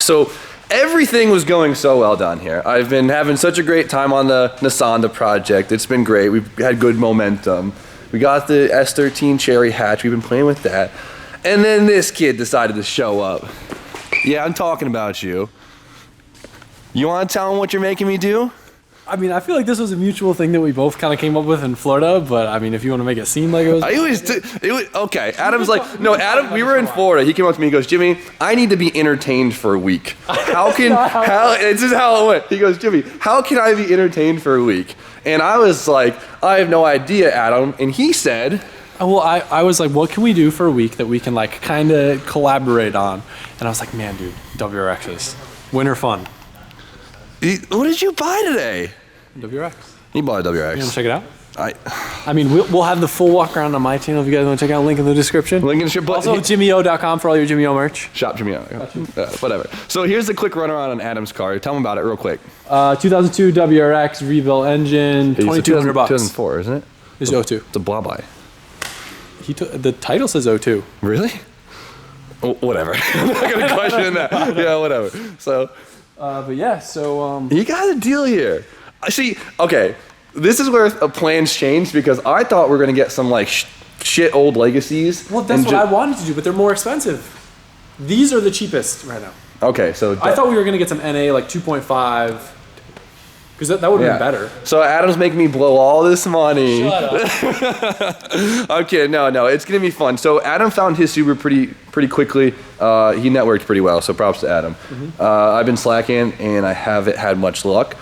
So everything was going so well down here. I've been having such a great time on the Nasanda project. It's been great. We've had good momentum. We got the S13 Cherry Hatch. We've been playing with that. And then this kid decided to show up. Yeah, I'm talking about you. You want to tell him what you're making me do? I mean, I feel like this was a mutual thing that we both kind of came up with in Florida, but I mean, if you want to make it seem like it was... Okay, Adam's like, no, Adam, we were in Florida. He came up to me and goes, Jimmy, I need to be entertained for a week. This is how it went. He goes, Jimmy, how can I be entertained for a week? And I was like, I have no idea, Adam. And he said... Well, I was like, what can we do for a week that we can like kind of collaborate on? And I was like, man, dude, WRXs. Winter fun. What did you buy today? WRX. He bought a WRX. You want to check it out? I mean, we'll have the full walk around on my channel if you guys want to check out. Link in the description. Link in the description. Also, JimmyO.com for all your Jimmy O merch. Shop Jimmy O. Whatever. So here's a quick run around on Adam's car. Tell him about it real quick. 2002 WRX rebuilt engine, $2,200. 2004, isn't it? It's 02. It's a Blaubai. The title says 02. Really? Whatever. I'm not gonna question that. Yeah, whatever. So. But yeah, so you got a deal here. See, okay, this is where plans changed because I thought we were gonna get some like shit old legacies. Well, that's what I wanted to do, but they're more expensive. These are the cheapest right now. Okay, so I thought we were gonna get some NA like 2.5. Because that would have been better. So Adam's making me blow all this money. Shut up. Okay, no, it's gonna be fun. So Adam found his Subaru pretty quickly. He networked pretty well, so props to Adam. Mm-hmm. I've been slacking and I haven't had much luck,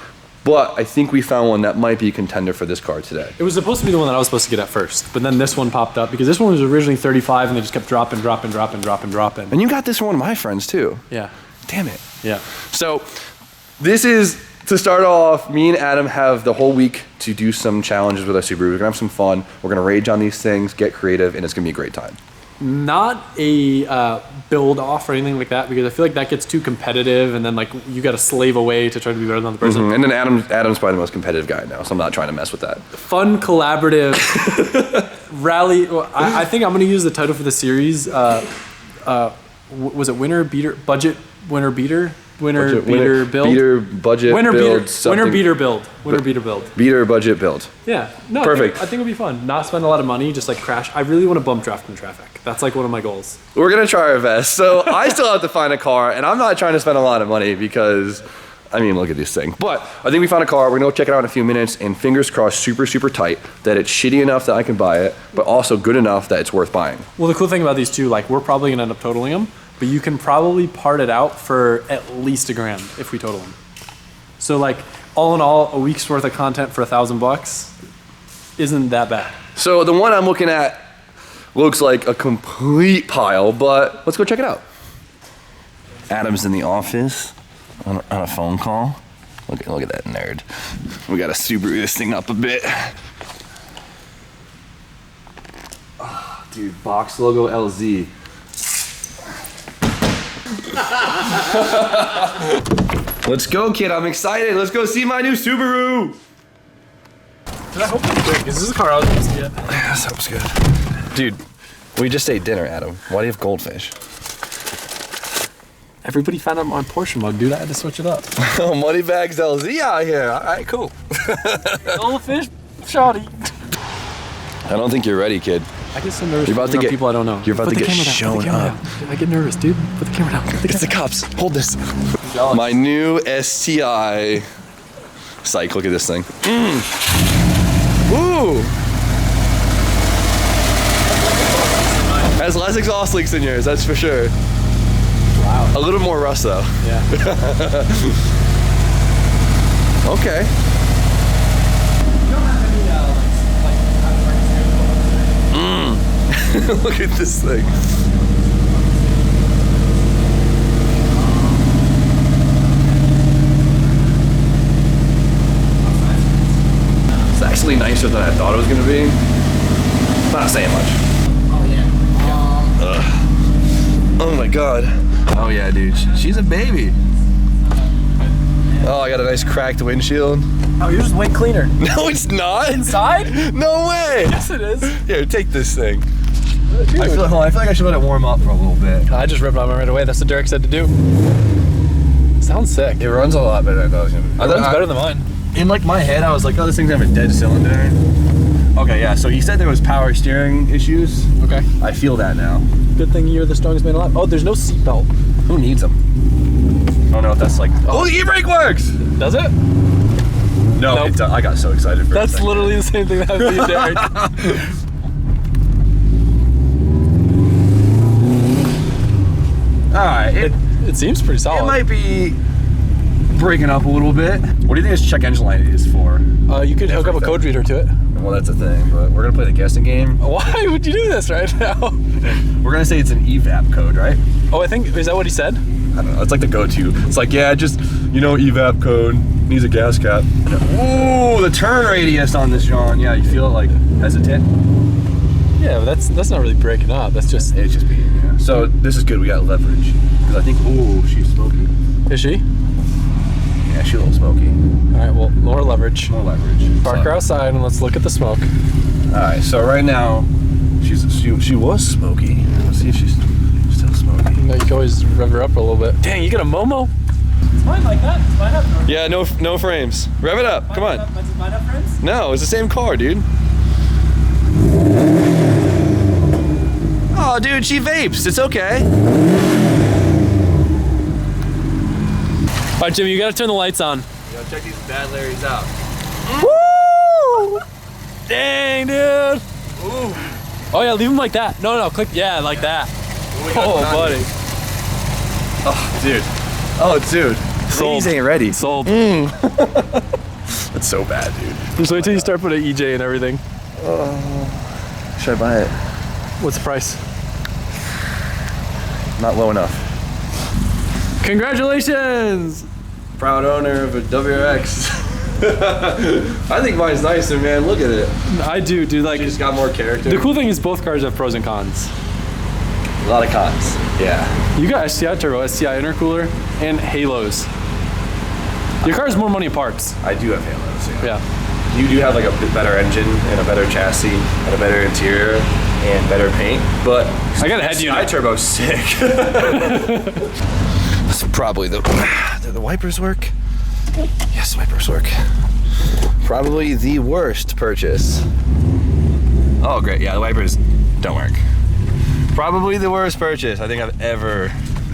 but I think we found one that might be a contender for this car today. It was supposed to be the one that I was supposed to get at first, but then this one popped up because this one was originally 35 and they just kept dropping. And you got this from one of my friends too. Yeah. Damn it. Yeah. So this is, to start off, me and Adam have the whole week to do some challenges with our Subaru. We're gonna have some fun. We're gonna rage on these things, get creative, and it's gonna be a great time. Not a build off or anything like that, because I feel like that gets too competitive and then like you gotta slave away to try to be better than the person. And then Adam's probably the most competitive guy now, so I'm not trying to mess with that. Fun, collaborative, rally. Well, I think I'm gonna use the title for the series. Was it Winner Beater? Budget Winner Beater? Winner beater build. Beater budget winner build. Beater. Winner beater build. Winner beater build. Beater budget build. Yeah. No. Perfect. I think it'll be fun. Not spend a lot of money. Just like crash. I really want to bump draft in traffic. That's like one of my goals. We're gonna try our best. So I still have to find a car, and I'm not trying to spend a lot of money because, I mean, look at this thing. But I think we found a car. We're gonna go check it out in a few minutes, and fingers crossed, super tight that it's shitty enough that I can buy it, but also good enough that it's worth buying. Well, the cool thing about these two, like we're probably gonna end up totaling them. But you can probably part it out for at least $1,000 if we total them. So like all in all, a week's worth of content for $1,000 isn't that bad. So the one I'm looking at looks like a complete pile, but let's go check it out. Adam's in the office on a phone call. Look at that nerd. We gotta Subaru this thing up a bit. Oh, dude, box logo LZ. Let's go, kid. I'm excited. Let's go see my new Subaru. Dude, I hope it's quick. This is the car I was supposed to get. That sounds good. Dude, we just ate dinner, Adam. Why do you have goldfish? Everybody found them on Porsche mug, dude. I had to switch it up. Oh, Moneybags LZ out here. All right, cool. Goldfish, shawty. I don't think you're ready, kid. I get so nervous. You're about to get people I don't know. You're about to get shown up. I get nervous, dude. Put the camera down. It's the cops. Hold this. My new STI. Psych, look at this thing. Ooh. Has less exhaust leaks than yours, that's for sure. Wow. A little more rust though. Yeah. Okay. Look at this thing. It's actually nicer than I thought it was going to be. Not saying much. Oh yeah. Oh my god. Oh yeah, dude. She's a baby. Oh, I got a nice cracked windshield. Oh, yours is way cleaner. No, it's not. Inside? No way. Yes, it is. Here, take this thing. Dude. I feel like I should let it warm up for a little bit. I just ripped on it right away. That's what Derek said to do. sick. It runs a lot better than I thought it was gonna be. It runs better than mine. In like my head, I was like, oh, this thing's gonna have a dead cylinder. Okay, yeah, so he said there was power steering issues. Okay. I feel that now. Good thing you're the strongest man alive. Oh, there's no seatbelt. Who needs them? I don't know if that's like, oh, the e-brake works! Does it? No, Nope. it, I got so excited for That's a second. literally the same thing that happened to you, Derek. Alright, It seems pretty solid. it might be breaking up a little bit. What do you think this check engine light is for? You could hook up a code reader to it. Well, that's a thing, but we're gonna play the guessing game. Why would you do this right now? We're gonna say it's an evap code, right? Oh, I think, is that what he said? I don't know, it's like the go-to. It's like, yeah, just, you know, evap code, needs a gas cap. Ooh, the turn radius on this, John. Yeah, you feel it like hesitant? Yeah, but that's not really breaking up. That's just, It's just being, yeah. So this is good, we got leverage. Because I think, ooh, she's smoky. is she? Yeah, she's a little smoky. All right, well, more leverage. More leverage. Park her outside and let's look at the smoke. Alright, so right now, she was smoky. Let's see if she's still smoky. You know, you can always rev her up a little bit. Dang, you got a Momo? It's mine like that. It's mine have Yeah, no frames. Rev it up, come on. Does mine have friends? No, it's the same car, dude. Oh, dude, she vapes. It's okay. All right, Jimmy, you gotta turn the lights on. Yo, check these bad Larrys out. Woo! Dang, dude. Ooh. Oh yeah, leave them like that. No, click, yeah, like that. Oh, buddy. Oh, dude. Oh, dude. Sold. Ladies ain't ready. Sold. That's so bad, dude. Just wait till you start putting EJ and everything. Should I buy it? What's the price? Not low enough. Congratulations! Proud owner of a WRX. I think mine's nicer, man. Look at it. I do, dude. Like, She's got more character. the cool thing is both cars have pros and cons. A lot of cons. Yeah. You got STI turbo, STI intercooler, and halos. Your car has more money in parts. I do have halos. Yeah. You do have like a bit better engine and a better chassis and a better interior and better paint, but I got a head unit. turbo's sick. That's probably the wipers work. Yes, wipers work. Probably the worst purchase. Oh, great. Yeah, the wipers don't work. Probably the worst purchase I think I've ever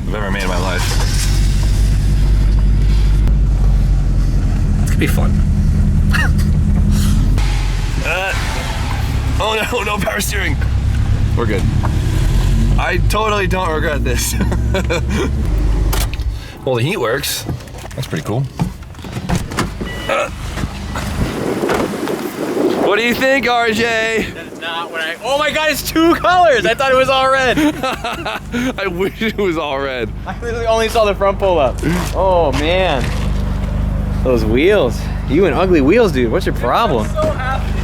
made in my life. It's gonna be fun. Oh no, no power steering. We're good. I totally don't regret this. Well, the heat works. That's pretty cool. What do you think, RJ? That is not what I. Oh my god, it's two colors! I thought it was all red. I wish it was all red. I literally only saw the front pull up. Oh man. Those wheels. You and ugly wheels, dude. What's your problem? I'm so happy.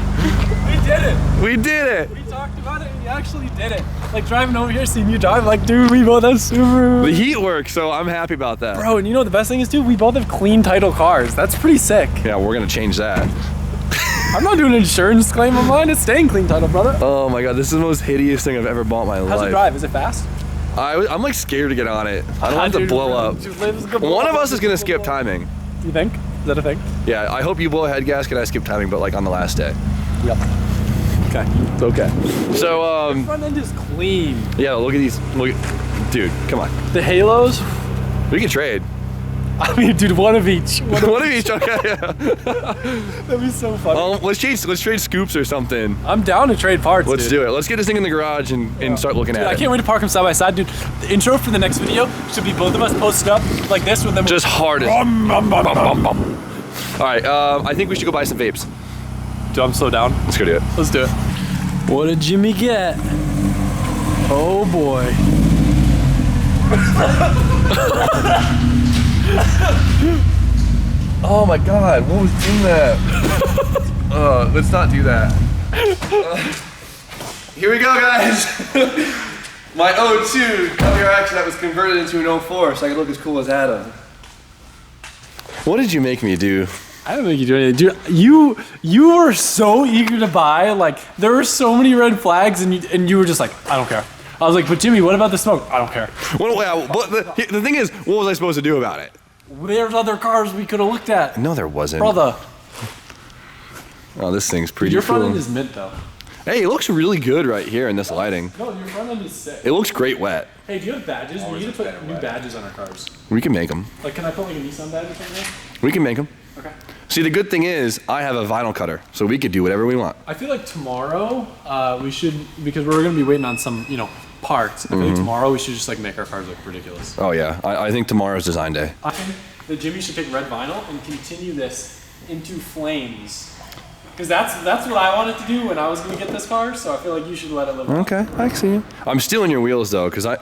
We did it. We did it. We talked about it and we actually did it. Like driving over here, seeing you drive, like, dude, we both have Subaru. The heat works, so I'm happy about that. Bro, and you know what the best thing is, dude? We both have clean title cars. That's pretty sick. Yeah, we're gonna change that. I'm not doing an insurance claim on mine. It's staying clean title, brother. Oh my god, this is the most hideous thing I've ever bought in my life. How's it drive? Is it fast? I'm like scared to get on it. I don't want it to Dude, blow up. dude, it's gonna blow One of up. us is gonna skip timing. You think? Is that a thing? Yeah, I hope you blow a head gasket. I skip timing, but like on the last day. Yep. Okay. Okay. So Front end is clean. yeah, look at these. Look, dude, come on. The halos. We can trade. I mean, dude, one of each. One of each. Okay. Yeah. That'd be so funny. Let's trade scoops or something. I'm down to trade parts. Let's dude. do it. Let's get this thing in the garage and start looking Dude, at I it. can't wait to park them side by side, dude. The intro for the next video should be both of us posted up like this with them. Just hard as. All right. I think we should go buy some vapes. Dude, I'm so down. Let's go do it. Let's do it. What did Jimmy get? Oh boy. Oh my god, what was in that? Let's not do that. Here we go, guys. My 02 WRX that was converted into an 04 so I could look as cool as Adam. What did you make me do? I don't think you do anything. Dude, you were so eager to buy. Like, there were so many red flags and you were just like, I don't care. I was like, but Jimmy, what about the smoke? I don't care. Well, yeah, but the thing is, what was I supposed to do about it? There's other cars we could have looked at. No, there wasn't. Brother. Oh, this thing's pretty Your front cool. end is mint though. Hey, it looks really good right here in this lighting. No, your front end is sick. It looks great wet. Hey, do you have badges? We need to put new badges on our cars. We can make them. Like, can I put like a Nissan badge or something? We can make them. Okay. See, the good thing is I have a vinyl cutter, so we could do whatever we want. I feel like tomorrow we should, because we're gonna be waiting on some, parts. I feel like tomorrow we should just like make our cars look ridiculous. Oh yeah, I think tomorrow's design day. I think that Jimmy should pick red vinyl and continue this into flames. Because that's what I wanted to do when I was gonna get this car. So I feel like you should let it live. Okay, I see you. I'm stealing your wheels though, because I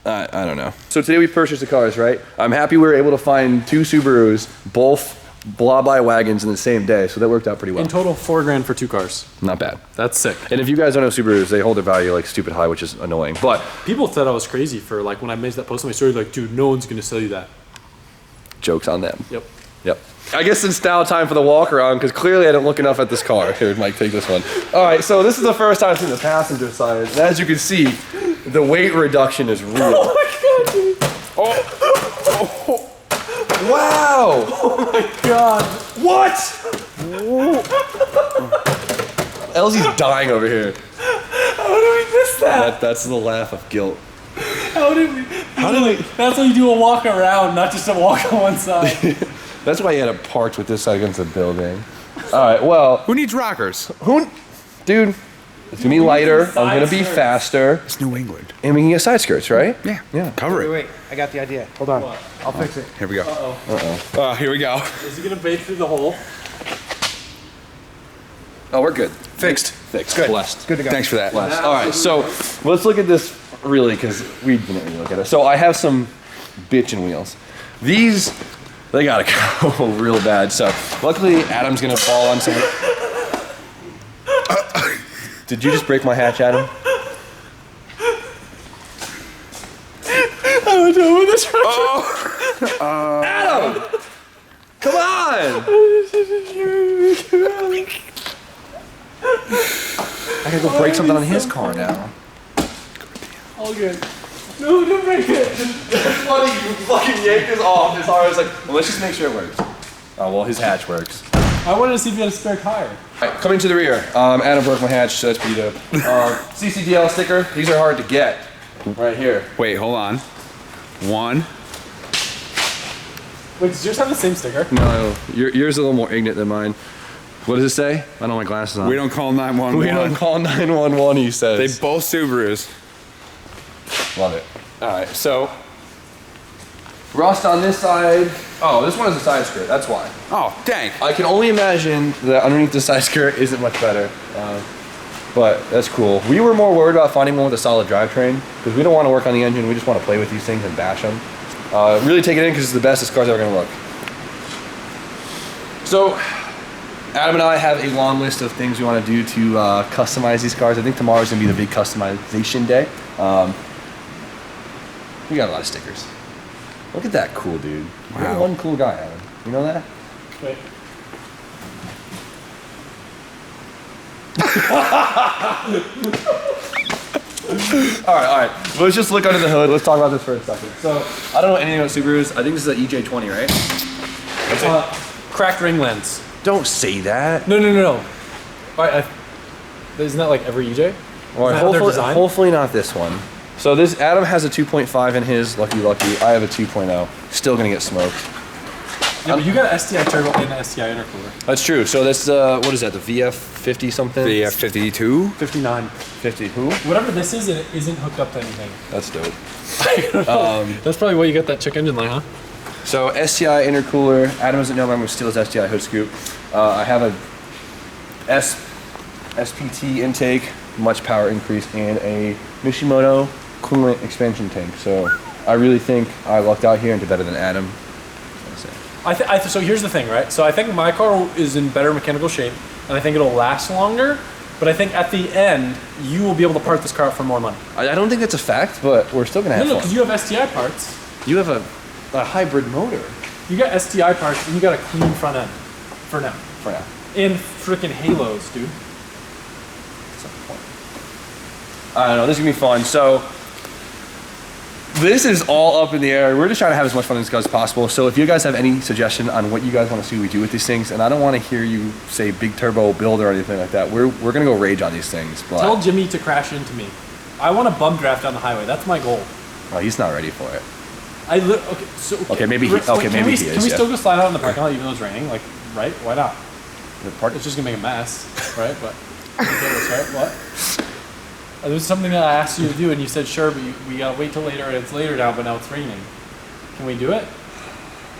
don't know. So today we purchased the cars, right? I'm happy we were able to find 2 Subarus, both blah by wagons in the same day, so that worked out pretty well. In total, $4,000 for 2 cars. Not bad. That's sick. And if you guys don't know Subarus, they hold their value like stupid high, which is annoying. But People thought I was crazy for like when I made that post on my story, like, dude, no one's gonna sell you that. joke's on them. Yep. Yep. I guess it's now time for the walk around because clearly I didn't look enough at this car. Here, Mike, take this one. All right, so this is the first time I've seen the passenger side. And as you can see, the weight reduction is real. Oh my god, dude. Wow! Oh my god. What? Elsie's dying over here. How did we miss that? That's the laugh of guilt. How did we? That's why you do a walk around, not just a walk on one side. That's why you had it parked with this side against the building. All right, well, Who needs rockers? dude, it's gonna be lighter. I'm gonna be Side skirts. faster, It's New England. and we can get side skirts, right? Yeah. Yeah. Cover it. Wait, I got the idea. Hold on. I'll fix it. Here we go. Uh-oh. Here we go. Is he gonna bait through the hole? Oh, we're good. Fixed. Fixed. Good. Blessed. Good to go. Thanks for that. Blessed. All right, so let's look at this really because we didn't really look at it. So I have some bitchin' wheels. These, they gotta go real bad. So luckily, Adam's gonna fall on some. Did you just break my hatch, Adam? I don't know where this from. Adam! Come on! I gotta go break something on his car now. All good. No, don't break it. It's funny, you fucking yanked this off. His arm was like, well, let's just make sure it works. Oh, well, his hatch works. I wanted to see if you had a spare tire. All right, coming to the rear. Adam broke my hatch, so that's pretty dope. CCDL sticker. These are hard to get. Right here. Wait, hold on. One. Wait, does yours have the same sticker? No, yours is a little more ignorant than mine. What does it say? I don't have my glasses on. We don't call 911. We don't call 911, he They says. both Subarus. Love it. All right, so rust on this side. Oh, this one is a side skirt. That's why. Oh, dang. I can only imagine that underneath the side skirt isn't much better. But that's cool. We were more worried about finding one with a solid drivetrain because we don't want to work on the engine. We just want to play with these things and bash them. Really take it in because it's the best this car's ever going to look. So, Adam and I have a long list of things we want to do to customize these cars. I think tomorrow's going to be the big customization day. We got a lot of stickers. Look at that cool dude. You're Wow. one cool guy, Adam. You know that? Wait. All right. Let's just look under the hood. Let's talk about this for a second. So, I don't know anything about Subarus. I think this is an EJ20, right? Cracked ring lens. Don't say that. No. All right, isn't that like every EJ? All right, Is that how they're designed? hopefully not this one. So this Adam has a 2.5 in his. Lucky. I have a 2.0. Still gonna get smoked. Yeah, but you got an STI turbo and an STI intercooler. That's true. So that's what is that? The VF50 something? The F52. 59. 50. Who? Whatever this is, it isn't hooked up to anything. That's dope. That's probably why you got that check engine light, huh? So STI intercooler. Adam doesn't know, but I'm gonna steal his STI hood scoop. I have a SPT intake, much power increase, and a Mishimoto coolant expansion tank. So I really think I lucked out here and did better than Adam. So here's the thing, right? So I think my car is in better mechanical shape, and I think it'll last longer. But I think at the end, you will be able to part this car out for more money. I don't think that's a fact, but we're still gonna have No, fun. because you have STI parts. You have a hybrid motor. You got STI parts, and you got a clean front end for now. For now. And freaking halos, dude. I don't know. This is gonna be fun. So This is all up in the air. We're just trying to have as much fun as possible. So if you guys have any suggestion on what you guys want to see we do with these things, and I don't want to hear you say big turbo build or anything like that. We're gonna go rage on these things. But Tell Jimmy to crash into me. I want a bum draft down the highway. That's my goal. oh, he's not ready for it. Okay, maybe he- Wait, okay, can maybe we, he is, Can we yeah. still go slide out in the parking lot even though it's raining? Like, right? Why not? The part- It's just gonna make a mess, right? But right? What? There was something that I asked you to do, and you said sure, but we gotta wait till later, and it's later now, but now it's raining. Can we do it?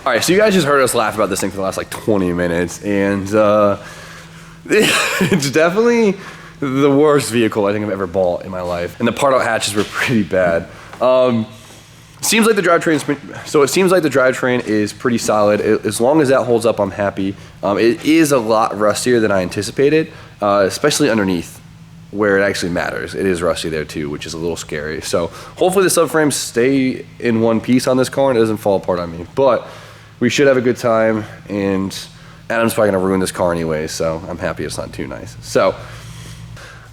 All right, so you guys just heard us laugh about this thing for the last like 20 minutes, and it's definitely the worst vehicle I think I've ever bought in my life. And the part-out hatches were pretty bad. Seems like the drivetrain is pretty solid. As long as that holds up, I'm happy. It is a lot rustier than I anticipated, especially underneath, where it actually matters. It is rusty there too, which is a little scary. So hopefully the subframes stay in one piece on this car and it doesn't fall apart on me. But we should have a good time, and Adam's probably gonna ruin this car anyway, so I'm happy it's not too nice. So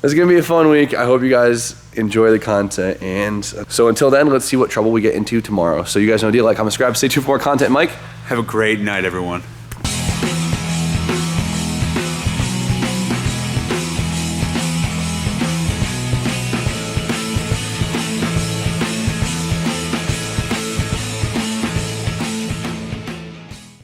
this is gonna be a fun week. I hope you guys enjoy the content, and so until then, let's see what trouble we get into tomorrow. So you guys know the deal. Like, comment, subscribe, stay tuned for more content. Mike? Have a great night, everyone.